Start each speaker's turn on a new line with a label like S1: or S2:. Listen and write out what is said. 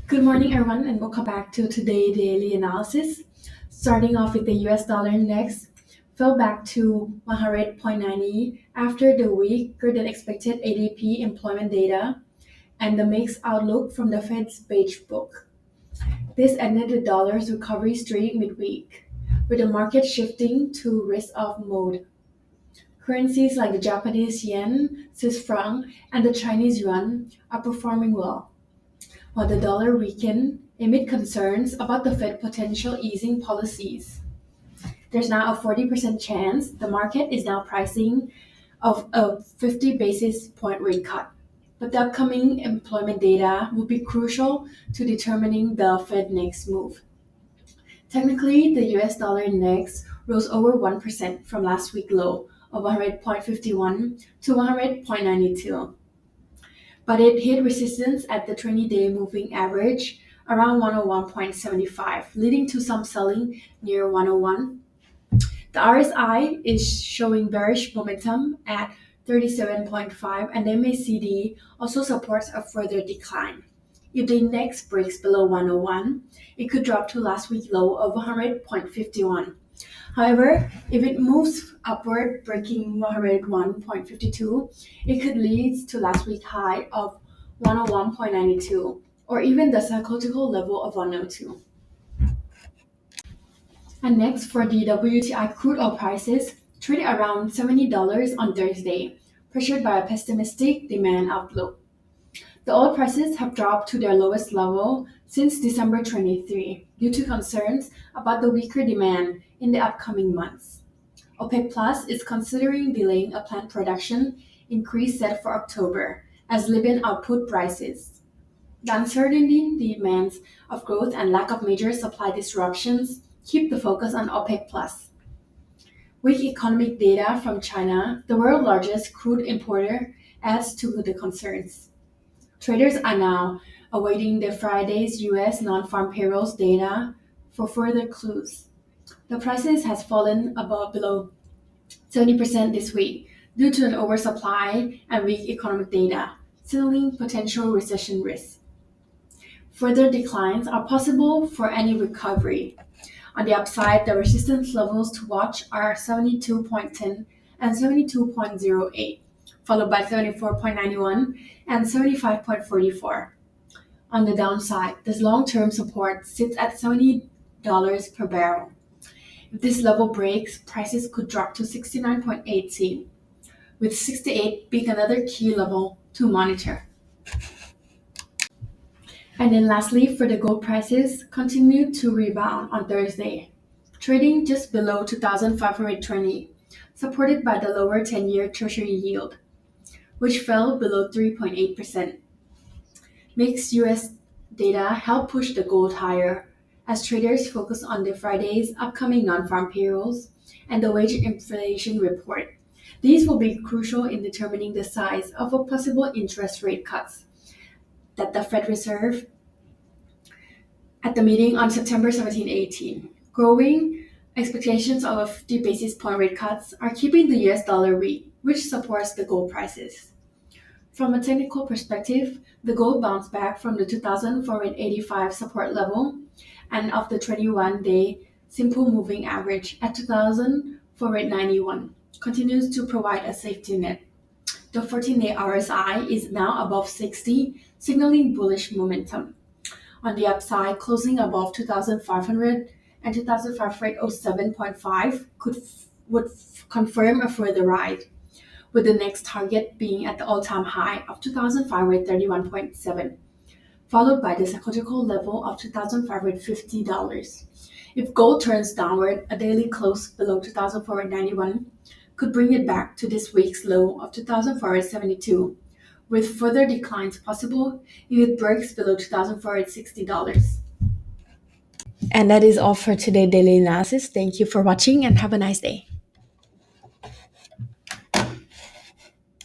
S1: Good morning, everyone, and welcome back to today's daily analysis. Starting off with the US dollar index, fell back to 100.90 after the weaker than expected ADP employment data and the mixed outlook from the Fed's Beige Book. This ended the dollar's recovery streak midweek, with the market shifting to risk-off mode. Currencies like the Japanese yen, Swiss franc, and the Chinese yuan are performing well while the dollar weakened amid concerns about the Fed potential easing policies. There's now a 40% chance the market is now pricing of a 50 basis point rate cut. But the upcoming employment data will be crucial to determining the Fed next move. Technically, the US dollar index rose over 1% from last week's low of 100.51 to 100.92, but it hit resistance at the 20-day moving average around 101.75, leading to some selling near 101. The RSI is showing bearish momentum at 37.5, and the MACD also supports a further decline. If the index breaks below 101, it could drop to last week's low of 100.51. However, if it moves upward, breaking 101.52, it could lead to last week's high of 101.92 or even the psychological level of 102. And next, for the WTI crude oil prices, traded around $70 on Thursday, pressured by a pessimistic demand outlook. The oil prices have dropped to their lowest level since December 23 due to concerns about the weaker demand in the upcoming months. OPEC Plus is considering delaying a planned production increase set for October as Libyan output rises. The uncertainty demands of growth and lack of major supply disruptions keep the focus on OPEC Plus. Weak economic data from China, the world's largest crude importer, adds to the concerns. Traders are now awaiting the Friday's US non-farm payrolls data for further clues. The prices has fallen below 70% this week due to an oversupply and weak economic data, signaling potential recession risk. Further declines are possible for any recovery. On the upside, the resistance levels to watch are 72.10 and 72.08, followed by 74.91 and 75.44. On the downside, this long-term support sits at $70 per barrel. If this level breaks, prices could drop to 69.18, with 68 being another key level to monitor. And then lastly, for the gold prices, continued to rebound on Thursday, trading just below 2,520, supported by the lower 10-year Treasury yield, which fell below 3.8%. Mixed US data helped push the gold higher as traders focus on the Friday's upcoming non-farm payrolls and the wage inflation report. These will be crucial in determining the size of a possible interest rate cuts that the Fed Reserve at the meeting on September 17-18. Growing expectations of a 50 basis point rate cuts are keeping the US dollar weak, which supports the gold prices. From a technical perspective, the gold bounced back from the 2,485 support level and of the 21-day simple moving average at 2,491 continues to provide a safety net. The 14-day RSI is now above 60, signaling bullish momentum. On the upside, closing above 2,500 and 2,507.5 would confirm a further ride, with the next target being at the all-time high of 2,531.7, followed by the psychological level of $2,550. If gold turns downward, a daily close below 2,491 could bring it back to this week's low of 2,472, with further declines possible if it breaks below $2,460. And that is all for today's daily analysis. Thank you for watching and have a nice day.